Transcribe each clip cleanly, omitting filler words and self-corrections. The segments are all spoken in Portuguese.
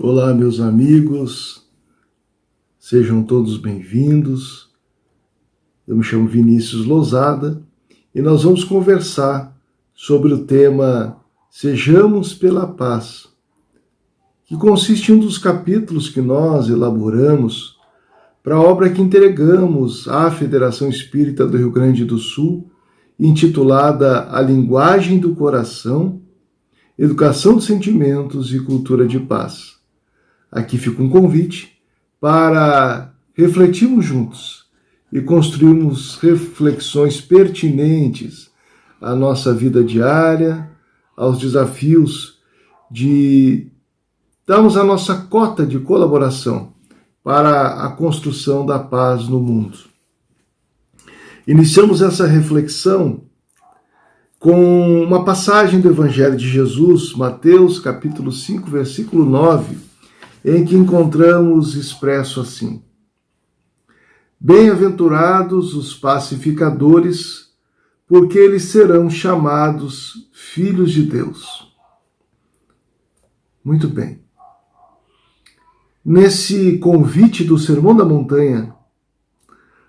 Olá, meus amigos, sejam todos bem-vindos. Eu me chamo Vinícius Lozada e nós vamos conversar sobre o tema Sejamos pela Paz, que consiste em um dos capítulos que nós elaboramos para a obra que entregamos à Federação Espírita do Rio Grande do Sul, intitulada A Linguagem do Coração, Educação dos Sentimentos e Cultura de Paz. Aqui fica um convite para refletirmos juntos e construirmos reflexões pertinentes à nossa vida diária, aos desafios de darmos a nossa cota de colaboração para a construção da paz no mundo. Iniciamos essa reflexão com uma passagem do Evangelho de Jesus, Mateus, capítulo 5, versículo 9, em que encontramos expresso assim: Bem-aventurados os pacificadores, porque eles serão chamados filhos de Deus. Muito bem. Nesse convite do Sermão da Montanha,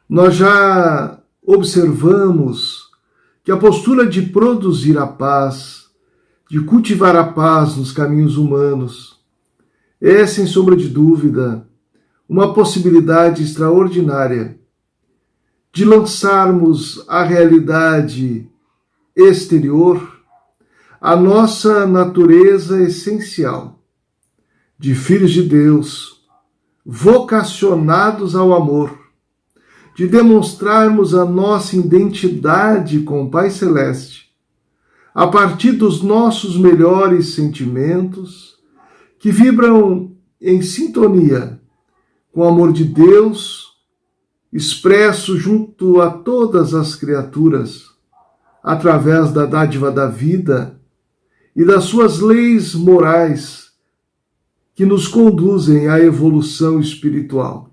nós já observamos que a postura de produzir a paz, de cultivar a paz nos caminhos humanos, é, sem sombra de dúvida, uma possibilidade extraordinária de lançarmos à realidade exterior a nossa natureza essencial de filhos de Deus, vocacionados ao amor, de demonstrarmos a nossa identidade com o Pai Celeste a partir dos nossos melhores sentimentos, que vibram em sintonia com o amor de Deus, expresso junto a todas as criaturas, através da dádiva da vida e das suas leis morais que nos conduzem à evolução espiritual.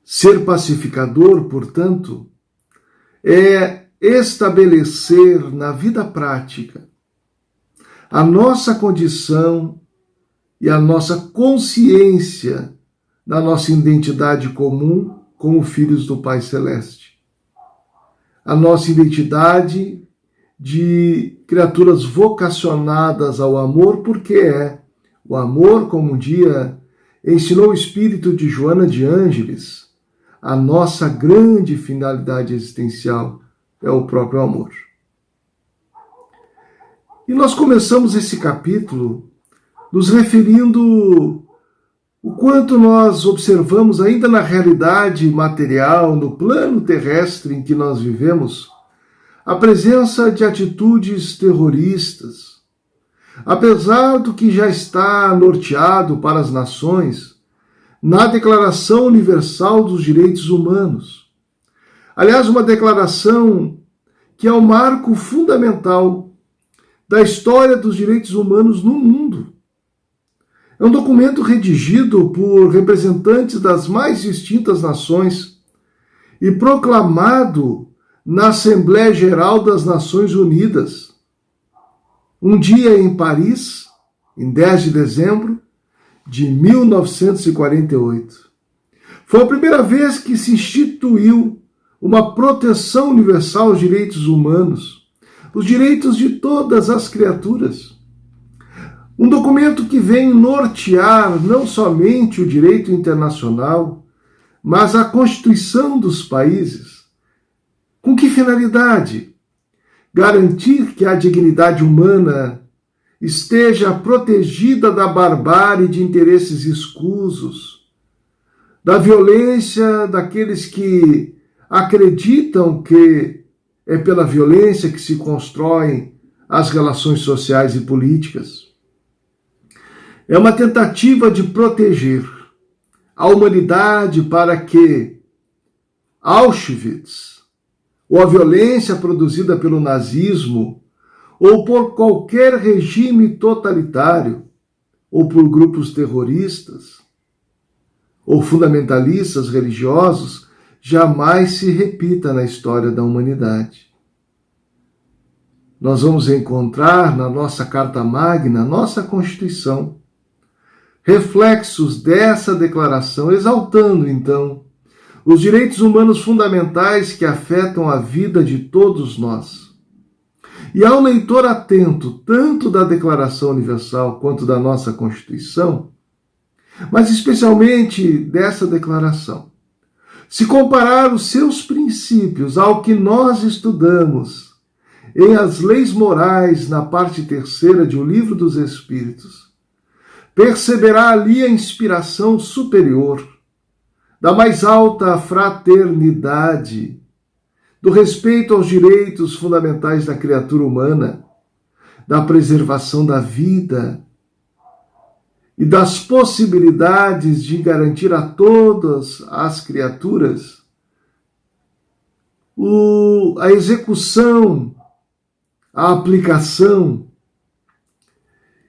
Ser pacificador, portanto, é estabelecer na vida prática a nossa condição e a nossa consciência da nossa identidade comum como filhos do Pai Celeste. A nossa identidade de criaturas vocacionadas ao amor, porque é o amor, como um dia ensinou o espírito de Joana de Ângeles, a nossa grande finalidade existencial é o próprio amor. E nós começamos esse capítulo nos referindo o quanto nós observamos ainda na realidade material, no plano terrestre em que nós vivemos, a presença de atitudes terroristas. Apesar do que já está norteado para as nações na Declaração Universal dos Direitos Humanos. Aliás, uma declaração que é o marco fundamental da história dos direitos humanos no mundo. É um documento redigido por representantes das mais distintas nações e proclamado na Assembleia Geral das Nações Unidas, um dia em Paris, em 10 de dezembro de 1948. Foi a primeira vez que se instituiu uma proteção universal aos direitos humanos, os direitos de todas as criaturas. Um documento que vem nortear não somente o direito internacional, mas a Constituição dos países. Com que finalidade? Garantir que a dignidade humana esteja protegida da barbárie de interesses escusos, da violência daqueles que acreditam que é pela violência que se constroem as relações sociais e políticas. É uma tentativa de proteger a humanidade para que Auschwitz, ou a violência produzida pelo nazismo, ou por qualquer regime totalitário, ou por grupos terroristas, ou fundamentalistas religiosos, jamais se repita na história da humanidade. Nós vamos encontrar na nossa Carta Magna, nossa Constituição, reflexos dessa declaração, exaltando, então, os direitos humanos fundamentais que afetam a vida de todos nós. E ao leitor atento, tanto da Declaração Universal quanto da nossa Constituição, mas especialmente dessa declaração, se comparar os seus princípios ao que nós estudamos em As Leis Morais, na parte 3ª de O Livro dos Espíritos, perceberá ali a inspiração superior da mais alta fraternidade, do respeito aos direitos fundamentais da criatura humana, da preservação da vida e das possibilidades de garantir a todas as criaturas a execução, a aplicação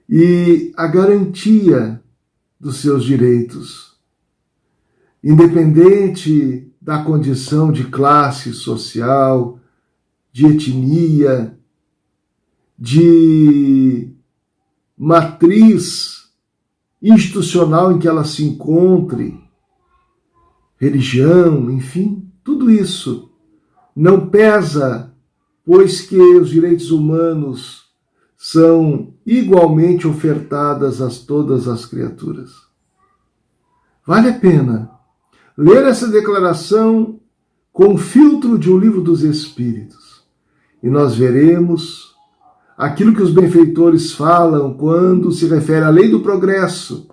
e a garantia dos seus direitos, independente da condição de classe social, de etnia, de matriz institucional em que ela se encontre, religião, enfim, tudo isso não pesa, pois que os direitos humanos são igualmente ofertadas a todas as criaturas. Vale a pena ler essa declaração com o filtro de O Livro dos Espíritos, e nós veremos aquilo que os benfeitores falam quando se refere à lei do progresso,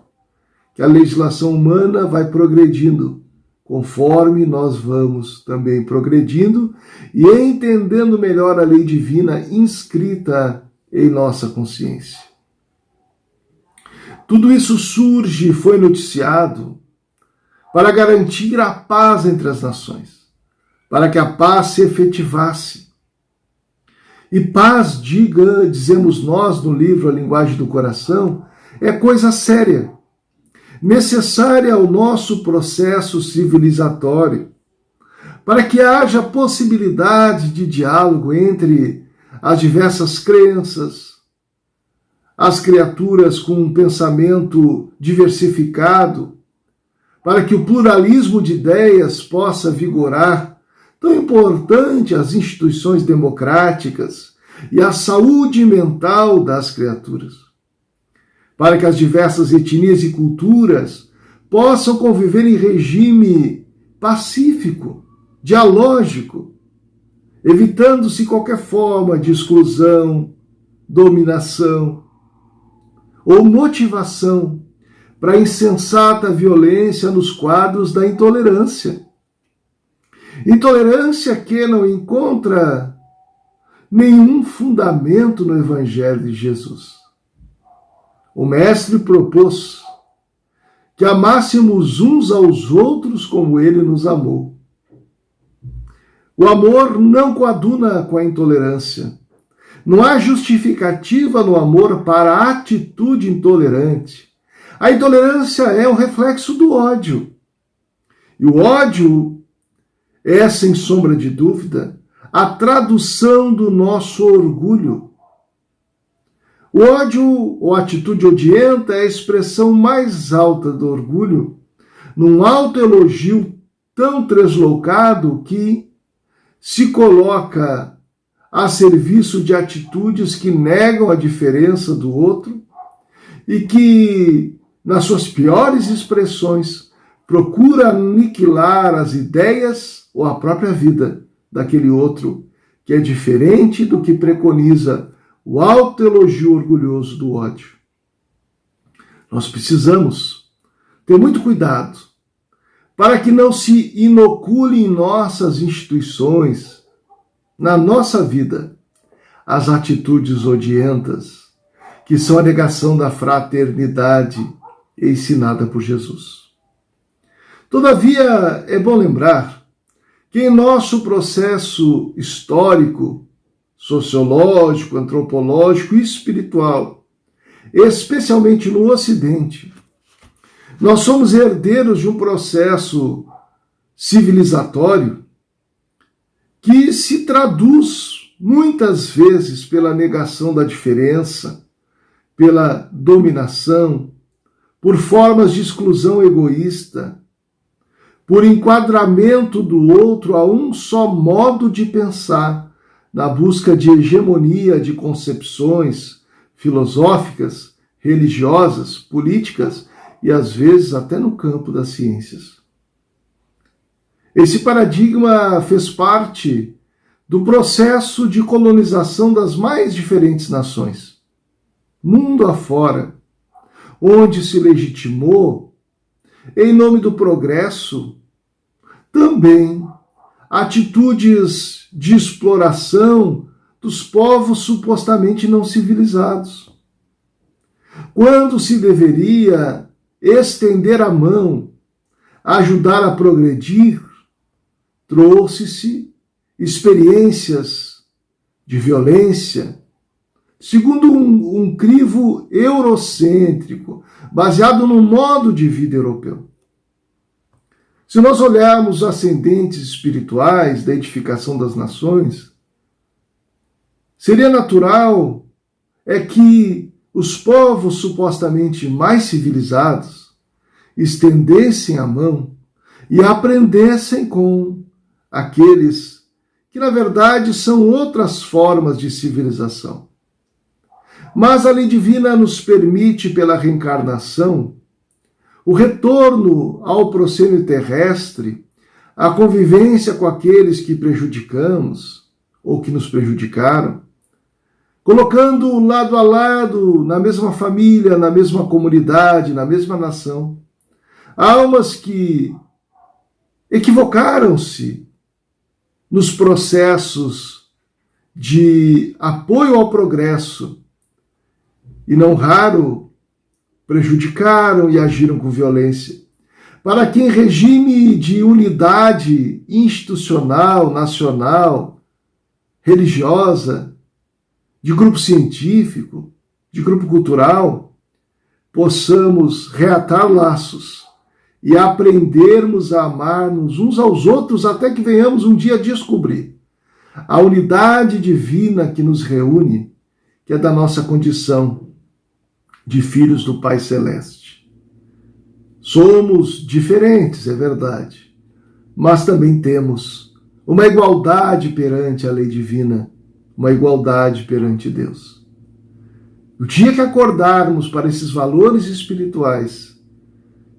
que a legislação humana vai progredindo, conforme nós vamos também progredindo e entendendo melhor a lei divina inscrita em nossa consciência. Tudo isso surge e foi noticiado para garantir a paz entre as nações, para que a paz se efetivasse. E paz, dizemos nós no livro A Linguagem do Coração, é coisa séria, necessária ao nosso processo civilizatório, para que haja possibilidade de diálogo entre as diversas crenças, as criaturas com um pensamento diversificado, para que o pluralismo de ideias possa vigorar. Tão importante as instituições democráticas e a saúde mental das criaturas, para que as diversas etnias e culturas possam conviver em regime pacífico, dialógico, evitando-se qualquer forma de exclusão, dominação ou motivação para a insensata violência nos quadros da intolerância. Intolerância que não encontra nenhum fundamento no Evangelho de Jesus. O Mestre propôs que amássemos uns aos outros como ele nos amou. O amor não coaduna com a intolerância. Não há justificativa no amor para a atitude intolerante. A intolerância é um reflexo do ódio. E o ódio é, sem sombra de dúvida, a tradução do nosso orgulho. O ódio ou atitude odienta é a expressão mais alta do orgulho, num autoelogio tão translocado que se coloca a serviço de atitudes que negam a diferença do outro e que, nas suas piores expressões, procura aniquilar as ideias ou a própria vida daquele outro que é diferente do que preconiza o autoelogio orgulhoso do ódio. Nós precisamos ter muito cuidado para que não se inocule em nossas instituições, na nossa vida, as atitudes odientas, que são a negação da fraternidade ensinada por Jesus. Todavia, é bom lembrar que em nosso processo histórico, sociológico, antropológico e espiritual, especialmente no Ocidente, nós somos herdeiros de um processo civilizatório que se traduz muitas vezes pela negação da diferença, pela dominação, por formas de exclusão egoísta, por enquadramento do outro a um só modo de pensar, na busca de hegemonia de concepções filosóficas, religiosas, políticas e às vezes até no campo das ciências. Esse paradigma fez parte do processo de colonização das mais diferentes nações, mundo afora, onde se legitimou, em nome do progresso, também atitudes de exploração dos povos supostamente não civilizados. Quando se deveria estender a mão, ajudar a progredir, trouxe-se experiências de violência, segundo um crivo eurocêntrico, baseado no modo de vida europeu. Se nós olharmos os ascendentes espirituais da edificação das nações, seria natural que os povos supostamente mais civilizados estendessem a mão e aprendessem com aqueles que, na verdade, são outras formas de civilização. Mas a lei divina nos permite, pela reencarnação, o retorno ao proscênio terrestre, a convivência com aqueles que prejudicamos ou que nos prejudicaram, colocando lado a lado, na mesma família, na mesma comunidade, na mesma nação, almas que equivocaram-se nos processos de apoio ao progresso e, não raro, prejudicaram e agiram com violência, para que em regime de unidade institucional, nacional, religiosa, de grupo científico, de grupo cultural, possamos reatar laços e aprendermos a amar-nos uns aos outros até que venhamos um dia descobrir a unidade divina que nos reúne, que é da nossa condição de filhos do Pai Celeste. Somos diferentes, é verdade, mas também temos uma igualdade perante a lei divina, uma igualdade perante Deus. O dia que acordarmos para esses valores espirituais,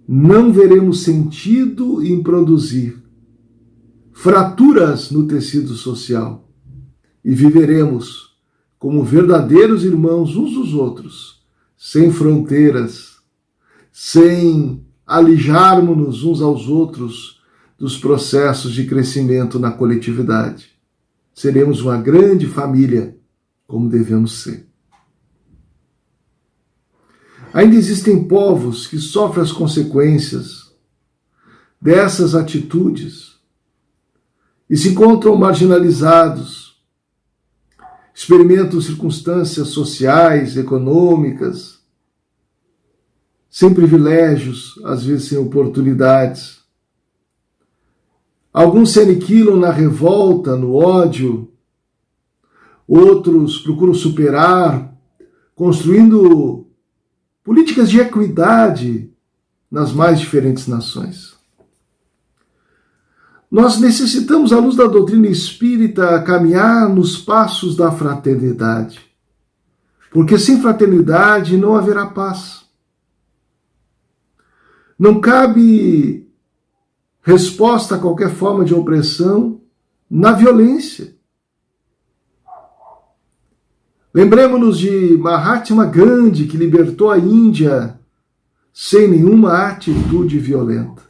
não veremos sentido em produzir fraturas no tecido social e viveremos como verdadeiros irmãos uns dos outros, sem fronteiras, sem alijarmos-nos uns aos outros dos processos de crescimento na coletividade. Seremos uma grande família, como devemos ser. Ainda existem povos que sofrem as consequências dessas atitudes e se encontram marginalizados, experimentam circunstâncias sociais, econômicas, sem privilégios, às vezes sem oportunidades. Alguns se aniquilam na revolta, no ódio, outros procuram superar, construindo políticas de equidade nas mais diferentes nações. Nós necessitamos, à luz da doutrina espírita, caminhar nos passos da fraternidade, porque sem fraternidade não haverá paz. Não cabe resposta a qualquer forma de opressão na violência. Lembremos-nos de Mahatma Gandhi, que libertou a Índia sem nenhuma atitude violenta.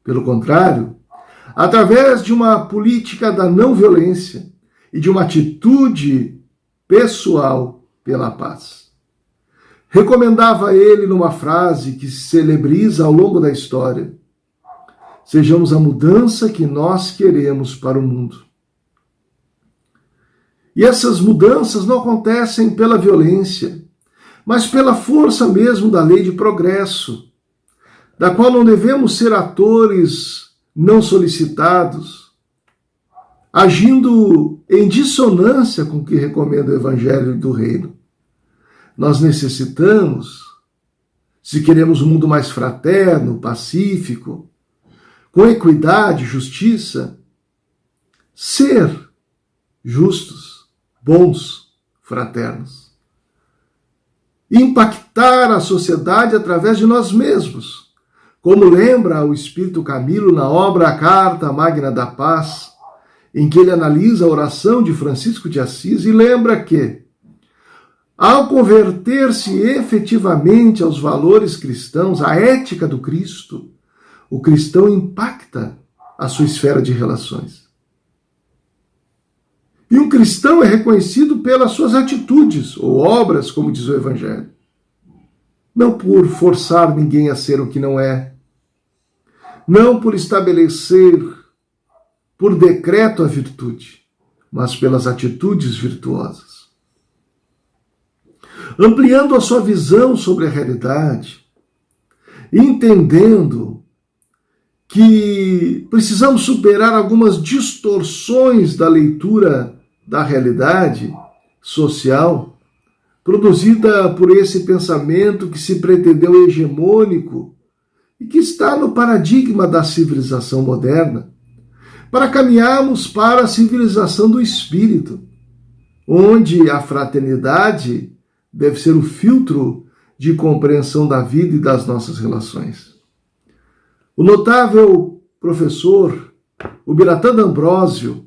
Pelo contrário, através de uma política da não violência e de uma atitude pessoal pela paz. Recomendava ele numa frase que se celebriza ao longo da história: sejamos a mudança que nós queremos para o mundo. E essas mudanças não acontecem pela violência, mas pela força mesmo da lei de progresso, da qual não devemos ser atores não solicitados, agindo em dissonância com o que recomenda o Evangelho do Reino. Nós necessitamos se queremos um mundo mais fraterno, pacífico, com equidade, justiça, ser justos, bons, fraternos. Impactar a sociedade através de nós mesmos, como lembra o Espírito Camilo na obra A Carta Magna da Paz, em que ele analisa a oração de Francisco de Assis e lembra que, ao converter-se efetivamente aos valores cristãos, à ética do Cristo, o cristão impacta a sua esfera de relações. E um cristão é reconhecido pelas suas atitudes ou obras, como diz o Evangelho. Não por forçar ninguém a ser o que não é. Não por estabelecer, por decreto, a virtude, mas pelas atitudes virtuosas. Ampliando a sua visão sobre a realidade, entendendo que precisamos superar algumas distorções da leitura da realidade social, produzida por esse pensamento que se pretendeu hegemônico e que está no paradigma da civilização moderna, para caminharmos para a civilização do espírito, onde a fraternidade deve ser o filtro de compreensão da vida e das nossas relações. O notável professor, o Biratan D'Ambrosio,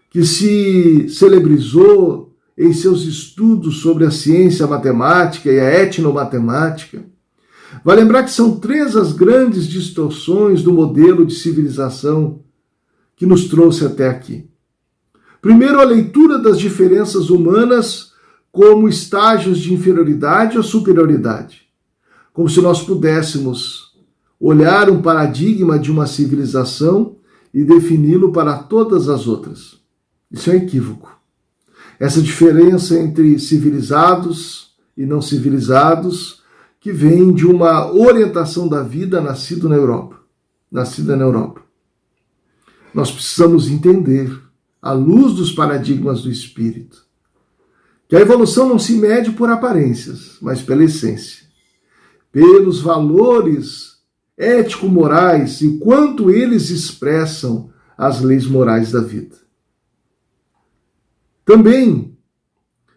que se celebrizou em seus estudos sobre a ciência matemática e a etnomatemática, vai lembrar que são 3 as grandes distorções do modelo de civilização que nos trouxe até aqui. Primeiro, a leitura das diferenças humanas como estágios de inferioridade ou superioridade, como se nós pudéssemos olhar um paradigma de uma civilização e defini-lo para todas as outras. Isso é equívoco. Essa diferença entre civilizados e não civilizados, que vem de uma orientação da vida nascida na Europa. Nós precisamos entender, à luz dos paradigmas do espírito, que a evolução não se mede por aparências, mas pela essência, pelos valores ético-morais e quanto eles expressam as leis morais da vida. Também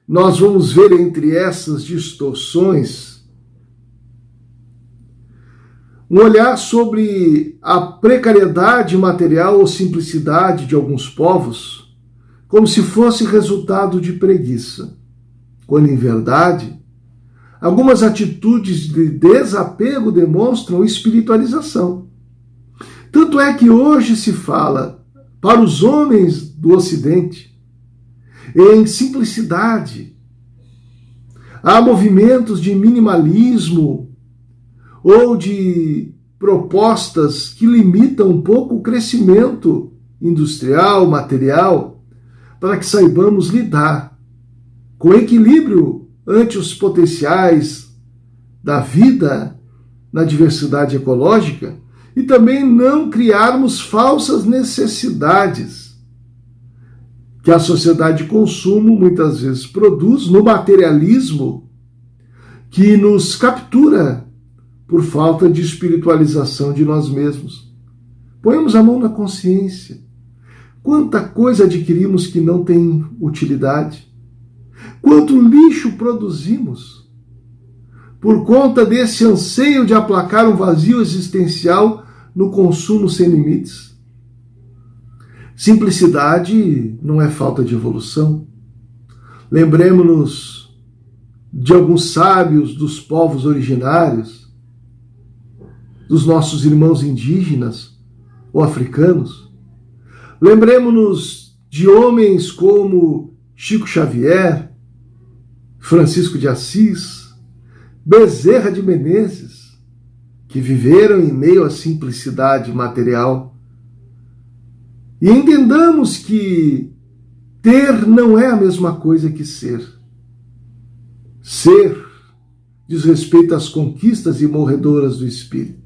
nós vamos ver entre essas distorções um olhar sobre a precariedade material ou simplicidade de alguns povos, como se fosse resultado de preguiça, quando em verdade algumas atitudes de desapego demonstram espiritualização. Tanto é que hoje se fala para os homens do Ocidente em simplicidade. Há movimentos de minimalismo ou de propostas que limitam um pouco o crescimento industrial, material, para que saibamos lidar com equilíbrio ante os potenciais da vida na diversidade ecológica e também não criarmos falsas necessidades que a sociedade de consumo muitas vezes produz no materialismo que nos captura por falta de espiritualização de nós mesmos. Ponhamos a mão na consciência. Quanta coisa adquirimos que não tem utilidade. Quanto lixo produzimos por conta desse anseio de aplacar um vazio existencial no consumo sem limites. Simplicidade não é falta de evolução. Lembremos-nos de alguns sábios dos povos originários, dos nossos irmãos indígenas ou africanos. Lembremos-nos de homens como Chico Xavier, Francisco de Assis, Bezerra de Menezes, que viveram em meio à simplicidade material. E entendamos que ter não é a mesma coisa que ser. Ser diz respeito às conquistas imorredoras do espírito.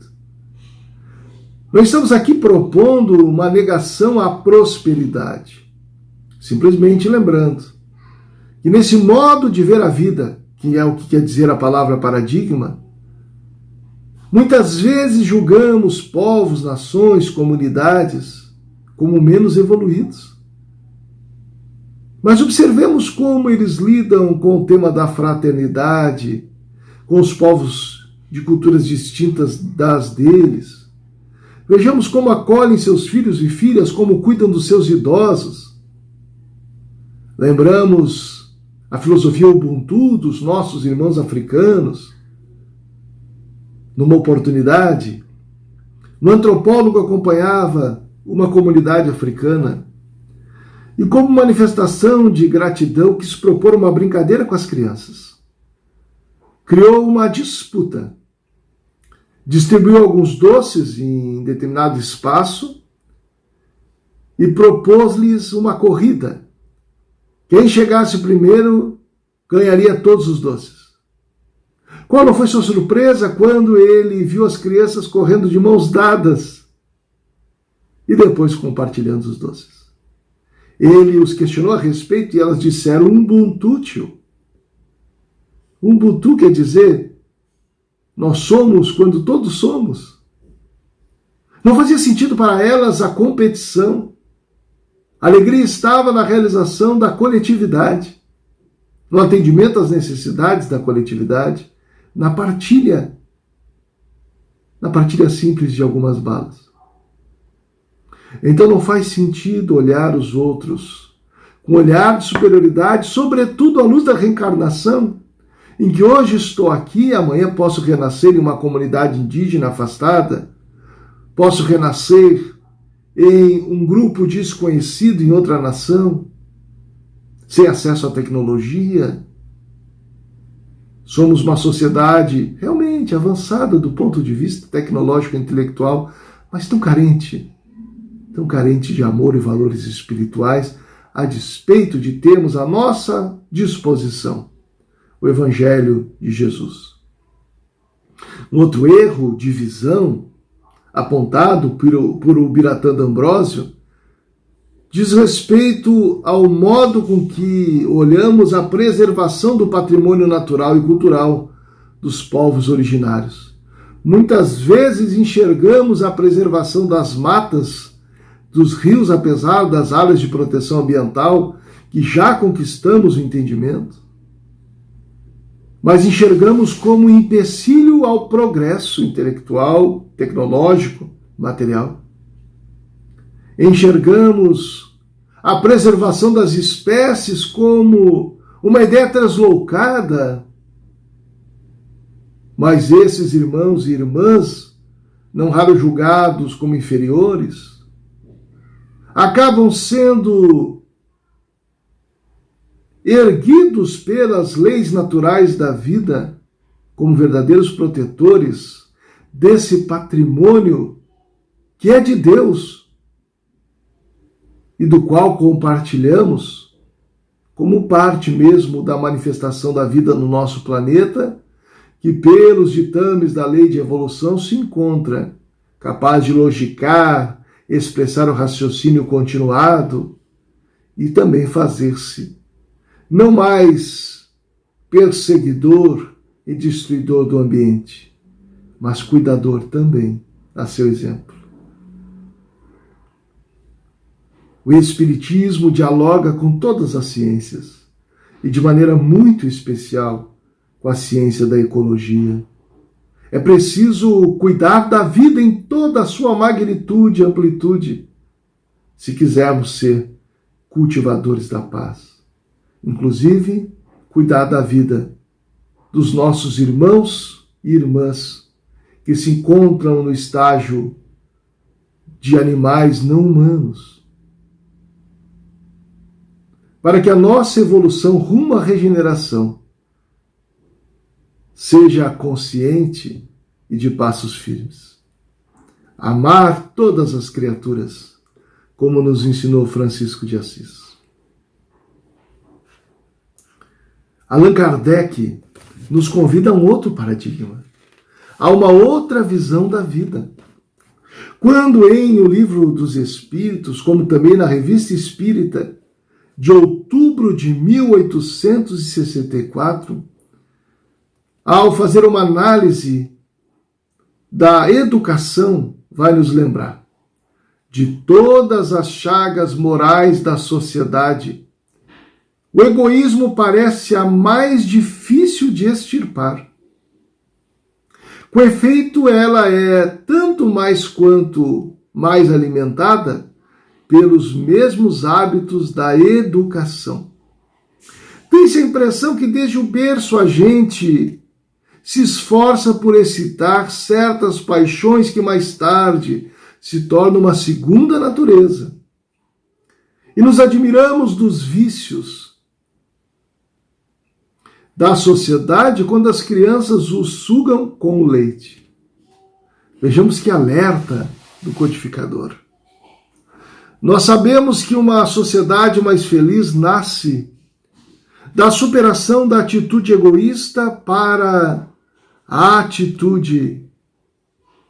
Nós estamos aqui propondo uma negação à prosperidade. Simplesmente lembrando que nesse modo de ver a vida, que é o que quer dizer a palavra paradigma, Muitas vezes julgamos povos, nações, comunidades como menos evoluídos. Mas observemos como eles lidam com o tema da fraternidade, com os povos de culturas distintas das deles. Vejamos como acolhem seus filhos e filhas, como cuidam dos seus idosos. Lembramos a filosofia Ubuntu dos nossos irmãos africanos. Numa oportunidade, um antropólogo acompanhava uma comunidade africana e, como manifestação de gratidão, quis propor uma brincadeira com as crianças. Criou uma disputa. Distribuiu alguns doces em determinado espaço e propôs-lhes uma corrida. Quem chegasse primeiro ganharia todos os doces. Qual não foi sua surpresa quando ele viu as crianças correndo de mãos dadas e depois compartilhando os doces? Ele os questionou a respeito e elas disseram Ubuntu, tio. Ubuntu quer dizer nós somos quando todos somos. Não fazia sentido para elas a competição. A alegria estava na realização da coletividade, no atendimento às necessidades da coletividade, na partilha simples de algumas balas. Então não faz sentido olhar os outros com olhar de superioridade, sobretudo à luz da reencarnação, em que hoje estou aqui, amanhã posso renascer em uma comunidade indígena afastada, posso renascer em um grupo desconhecido em outra nação, sem acesso à tecnologia. Somos uma sociedade realmente avançada do ponto de vista tecnológico e intelectual, mas tão carente de amor e valores espirituais, a despeito de termos à nossa disposição o Evangelho de Jesus. Um outro erro de visão apontado por Ubiratã D'Ambrosio diz respeito ao modo com que olhamos a preservação do patrimônio natural e cultural dos povos originários. Muitas vezes enxergamos a preservação das matas, dos rios, apesar das áreas de proteção ambiental, que já conquistamos o entendimento, mas enxergamos como um empecilho ao progresso intelectual, tecnológico, material. Enxergamos a preservação das espécies como uma ideia translocada, mas esses irmãos e irmãs, não raro julgados como inferiores, acabam sendo erguidos pelas leis naturais da vida como verdadeiros protetores desse patrimônio que é de Deus e do qual compartilhamos como parte mesmo da manifestação da vida no nosso planeta, que pelos ditames da lei de evolução se encontra capaz de logicar, expressar o raciocínio continuado e também fazer-se não mais perseguidor e destruidor do ambiente, mas cuidador também, a seu exemplo. O Espiritismo dialoga com todas as ciências e de maneira muito especial com a ciência da ecologia. É preciso cuidar da vida em toda a sua magnitude e amplitude, se quisermos ser cultivadores da paz. Inclusive, cuidar da vida dos nossos irmãos e irmãs que se encontram no estágio de animais não humanos, para que a nossa evolução rumo à regeneração seja consciente e de passos firmes. Amar todas as criaturas, como nos ensinou Francisco de Assis. Allan Kardec nos convida a um outro paradigma, a uma outra visão da vida. Quando em O Livro dos Espíritos, como também na Revista Espírita, de outubro de 1864, ao fazer uma análise da educação vai nos lembrar de todas as chagas morais da sociedade. O egoísmo parece a mais difícil de extirpar. Com efeito, ela é tanto mais quanto mais alimentada pelos mesmos hábitos da educação. Tem-se a impressão que desde o berço a gente se esforça por excitar certas paixões que mais tarde se tornam uma segunda natureza. E nos admiramos dos vícios da sociedade quando as crianças os sugam com o leite. Vejamos que alerta do codificador. Nós sabemos que uma sociedade mais feliz nasce da superação da atitude egoísta para a atitude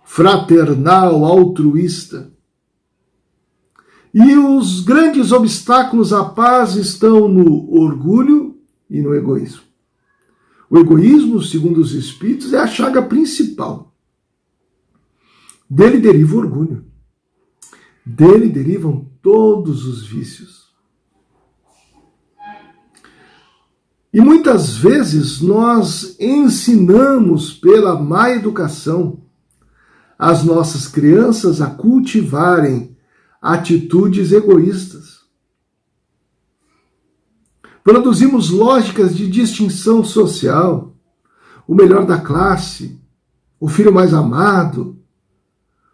fraternal, altruísta. E os grandes obstáculos à paz estão no orgulho e no egoísmo. O egoísmo, segundo os Espíritos, é a chaga principal. Dele deriva o orgulho. Dele derivam todos os vícios. E muitas vezes nós ensinamos pela má educação as nossas crianças a cultivarem atitudes egoístas. Produzimos lógicas de distinção social, o melhor da classe, o filho mais amado,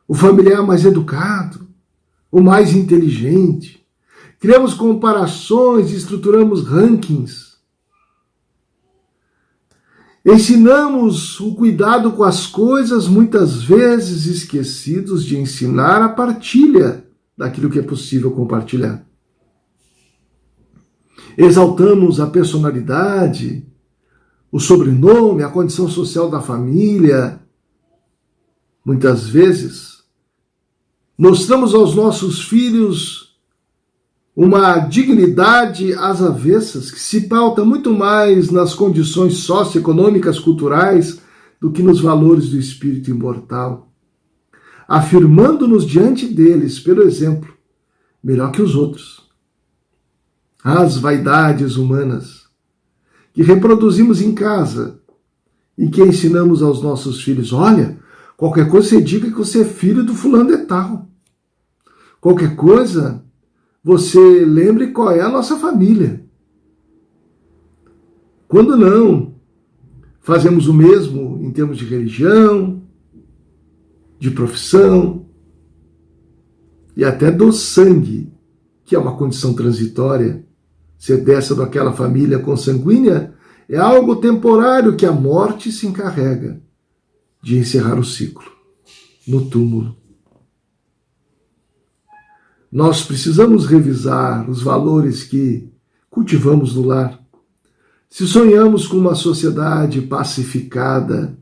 o familiar mais educado, o mais inteligente. Criamos comparações e estruturamos rankings. Ensinamos o cuidado com as coisas, muitas vezes esquecidos de ensinar a partilha daquilo que é possível compartilhar. Exaltamos a personalidade, o sobrenome, a condição social da família. Muitas vezes, mostramos aos nossos filhos uma dignidade às avessas, que se pauta muito mais nas condições socioeconômicas, culturais, do que nos valores do espírito imortal, afirmando-nos diante deles, pelo exemplo, melhor que os outros. As vaidades humanas, que reproduzimos em casa e que ensinamos aos nossos filhos. Olha, qualquer coisa você diga que você é filho do fulano de tal. Qualquer coisa você lembre qual é a nossa família. Quando não, fazemos o mesmo em termos de religião, de profissão e até do sangue, que é uma condição transitória. Ser dessa daquela família consanguínea é algo temporário que a morte se encarrega de encerrar o ciclo no túmulo. Nós precisamos revisar os valores que cultivamos no lar. Se sonhamos com uma sociedade pacificada,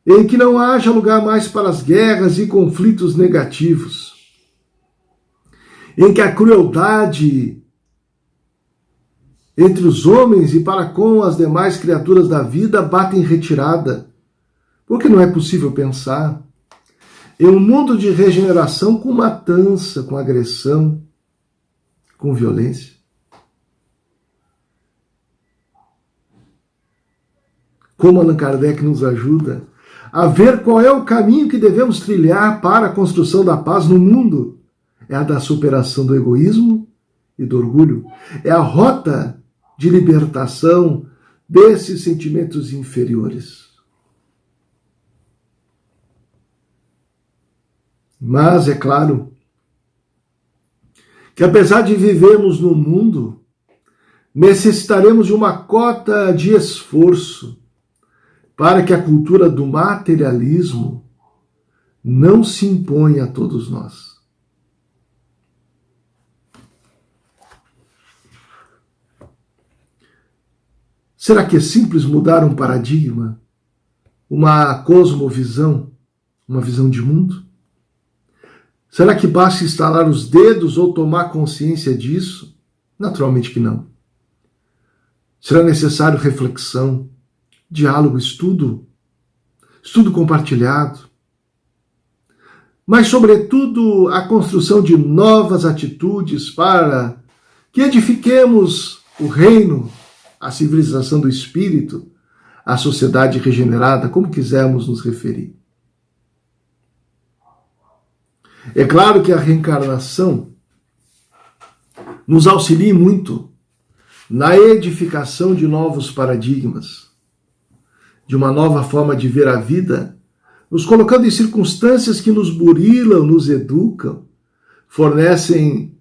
em que não haja lugar mais para as guerras e conflitos negativos, em que a crueldade entre os homens e para com as demais criaturas da vida bata em retirada, porque não é possível pensar em um mundo de regeneração com matança, com agressão, com violência. Como Allan Kardec nos ajuda a ver qual é o caminho que devemos trilhar para a construção da paz no mundo. É a da superação do egoísmo e do orgulho. É a rota de libertação desses sentimentos inferiores. Mas é claro que apesar de vivermos no mundo, necessitaremos de uma cota de esforço para que a cultura do materialismo não se imponha a todos nós. Será que é simples mudar um paradigma, uma cosmovisão, uma visão de mundo? Será que basta estalar os dedos ou tomar consciência disso? Naturalmente que não. Será necessário reflexão, diálogo, estudo estudo compartilhado, mas, sobretudo, a construção de novas atitudes para que edifiquemos o reino, a civilização do Espírito, a sociedade regenerada, como quisermos nos referir. É claro que a reencarnação nos auxilia muito na edificação de novos paradigmas, de uma nova forma de ver a vida, nos colocando em circunstâncias que nos burilam, nos educam, fornecem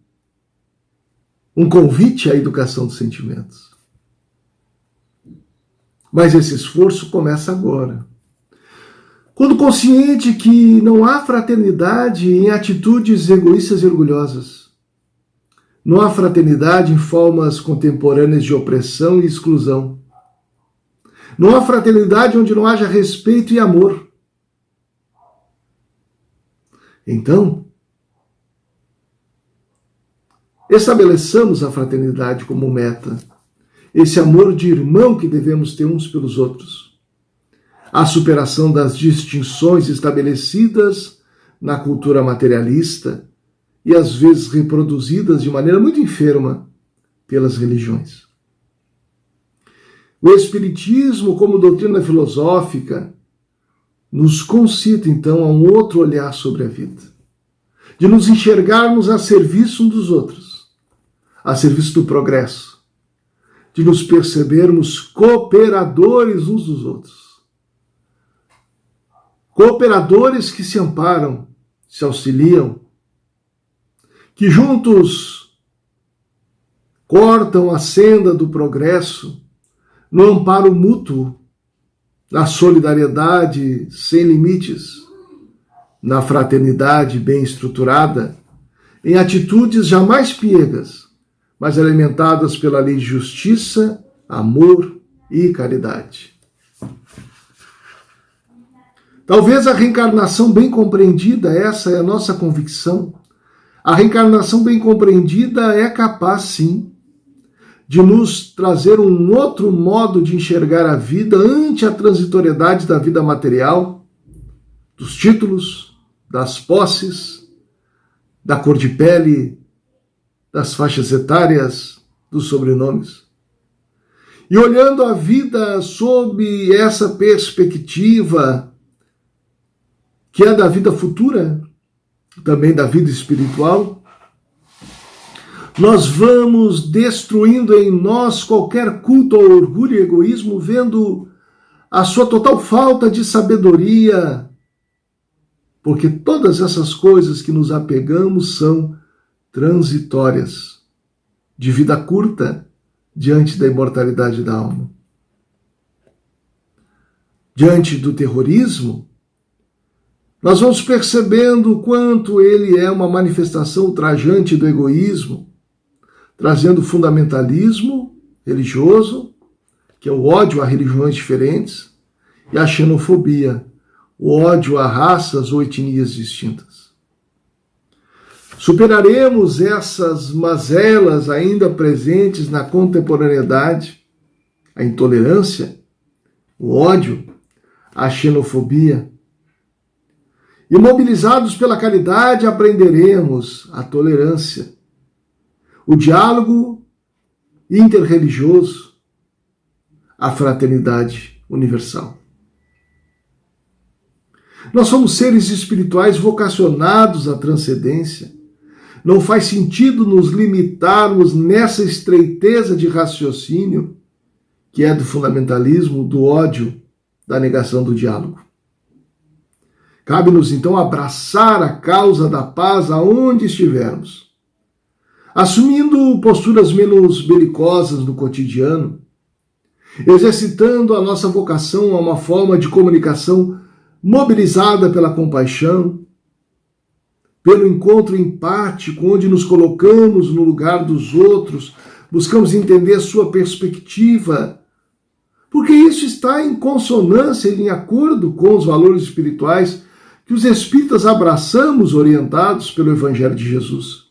um convite à educação dos sentimentos. Mas esse esforço começa agora. Quando consciente que não há fraternidade em atitudes egoístas e orgulhosas. Não há fraternidade em formas contemporâneas de opressão e exclusão. Não há fraternidade onde não haja respeito e amor. Então, estabeleçamos a fraternidade como meta, esse amor de irmão que devemos ter uns pelos outros, a superação das distinções estabelecidas na cultura materialista e às vezes reproduzidas de maneira muito enferma pelas religiões. O Espiritismo, como doutrina filosófica, nos concita então a um outro olhar sobre a vida, de nos enxergarmos a serviço uns dos outros, a serviço do progresso, de nos percebermos cooperadores uns dos outros. Cooperadores que se amparam, se auxiliam, que juntos cortam a senda do progresso no amparo mútuo, na solidariedade sem limites, na fraternidade bem estruturada, em atitudes jamais piegas, mas alimentadas pela lei de justiça, amor e caridade. Talvez a reencarnação bem compreendida, essa é a nossa convicção, a reencarnação bem compreendida é capaz, sim, de nos trazer um outro modo de enxergar a vida ante a transitoriedade da vida material, dos títulos, das posses, da cor de pele, das faixas etárias, dos sobrenomes. E olhando a vida sob essa perspectiva, que é da vida futura, também da vida espiritual, nós vamos destruindo em nós qualquer culto ao orgulho e egoísmo, vendo a sua total falta de sabedoria, porque todas essas coisas que nos apegamos são transitórias, de vida curta, diante da imortalidade da alma. Diante do terrorismo, nós vamos percebendo o quanto ele é uma manifestação ultrajante do egoísmo, trazendo fundamentalismo religioso, que é o ódio a religiões diferentes, e a xenofobia, o ódio a raças ou etnias distintas. Superaremos essas mazelas ainda presentes na contemporaneidade, a intolerância, o ódio, a xenofobia, e mobilizados pela caridade aprenderemos a tolerância, o diálogo interreligioso, a fraternidade universal. Nós somos seres espirituais vocacionados à transcendência. Não faz sentido nos limitarmos nessa estreiteza de raciocínio, que é do fundamentalismo, do ódio, da negação do diálogo. Cabe-nos, então, abraçar a causa da paz aonde estivermos, assumindo posturas menos belicosas no cotidiano, exercitando a nossa vocação a uma forma de comunicação mobilizada pela compaixão, pelo encontro empático, onde nos colocamos no lugar dos outros, buscamos entender a sua perspectiva, porque isso está em consonância e em acordo com os valores espirituais que os espíritas abraçamos, orientados pelo Evangelho de Jesus.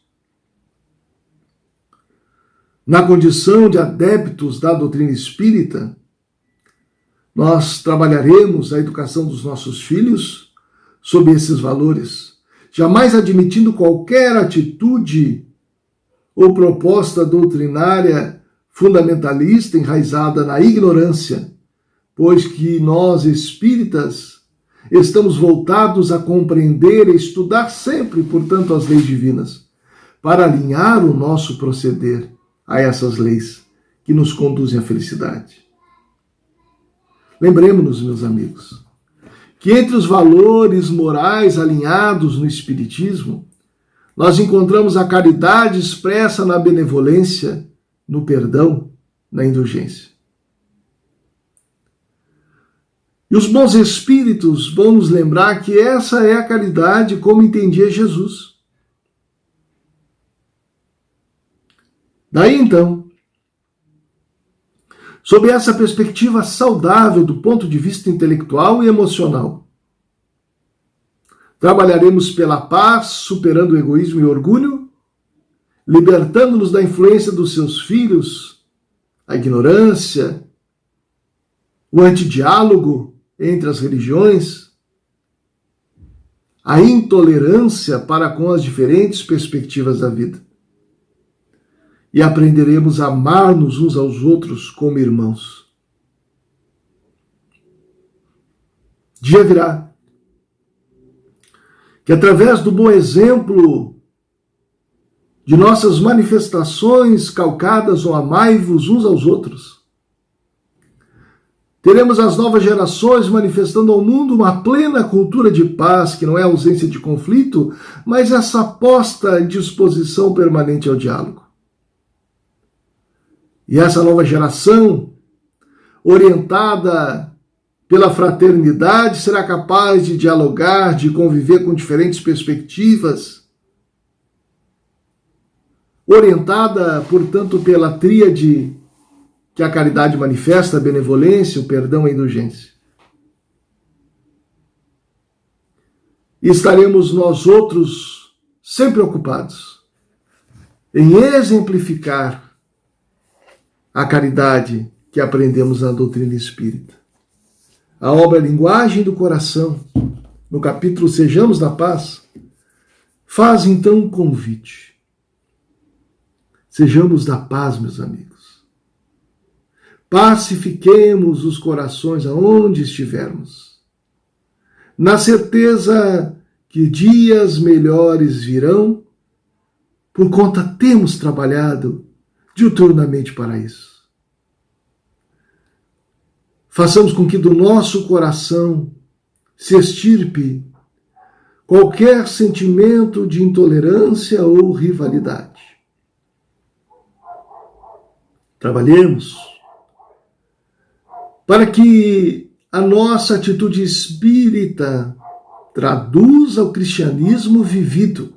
Na condição de adeptos da doutrina espírita, Nós trabalharemos a educação dos nossos filhos sob esses valores, jamais admitindo qualquer atitude ou proposta doutrinária fundamentalista enraizada na ignorância, pois que nós, espíritas, estamos voltados a compreender e estudar sempre, portanto, as leis divinas, para alinhar o nosso proceder a essas leis que nos conduzem à felicidade. Lembremos-nos, meus amigos, que entre os valores morais alinhados no Espiritismo, nós encontramos a caridade expressa na benevolência, no perdão, na indulgência. E os bons espíritos vão nos lembrar que essa é a caridade como entendia Jesus. Daí então, sob essa perspectiva saudável do ponto de vista intelectual e emocional, trabalharemos pela paz, superando o egoísmo e o orgulho, libertando-nos da influência dos seus filhos, a ignorância, o antidiálogo entre as religiões, a intolerância para com as diferentes perspectivas da vida. E aprenderemos a amar-nos uns aos outros como irmãos. Dia virá que, através do bom exemplo de nossas manifestações calcadas ao amai-vos uns aos outros, teremos as novas gerações manifestando ao mundo uma plena cultura de paz, que não é ausência de conflito, mas essa posta em disposição permanente ao diálogo. E essa nova geração, orientada pela fraternidade, será capaz de dialogar, de conviver com diferentes perspectivas, orientada, portanto, pela tríade que a caridade manifesta, a benevolência, o perdão e a indulgência. E estaremos nós outros sempre ocupados em exemplificar a caridade que aprendemos na doutrina espírita. A obra Linguagem do Coração, no capítulo Sejamos da Paz, faz então um convite. Sejamos da paz, meus amigos. Pacifiquemos os corações aonde estivermos, na certeza que dias melhores virão, por conta temos trabalhado diuturnamente para isso. Façamos com que do nosso coração se extirpe qualquer sentimento de intolerância ou rivalidade. Trabalhemos para que a nossa atitude espírita traduza o cristianismo vivido.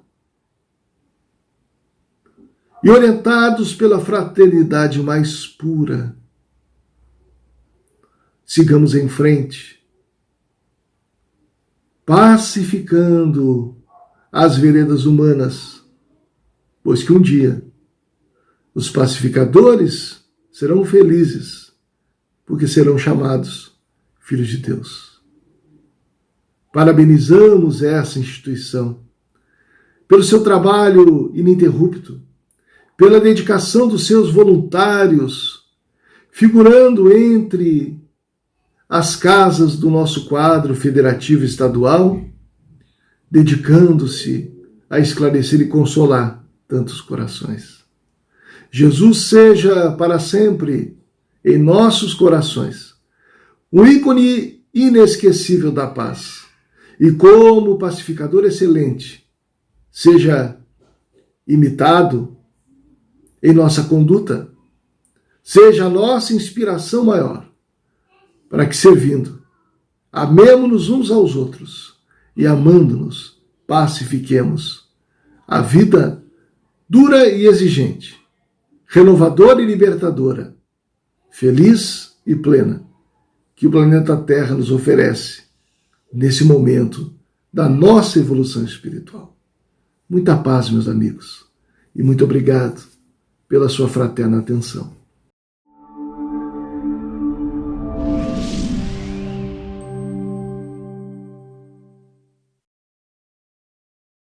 E orientados pela fraternidade mais pura, sigamos em frente, pacificando as veredas humanas, pois que um dia os pacificadores serão felizes, porque serão chamados filhos de Deus. Parabenizamos essa instituição pelo seu trabalho ininterrupto, pela dedicação dos seus voluntários, figurando entre as casas do nosso quadro federativo estadual, dedicando-se a esclarecer e consolar tantos corações. Jesus seja para sempre em nossos corações um ícone inesquecível da paz, e como pacificador excelente, seja imitado em nossa conduta, seja a nossa inspiração maior, para que, servindo, amemo-nos uns aos outros e, amando-nos, pacifiquemos a vida dura e exigente, renovadora e libertadora, feliz e plena, que o planeta Terra nos oferece nesse momento da nossa evolução espiritual. Muita paz, meus amigos, e muito obrigado pela sua fraterna atenção.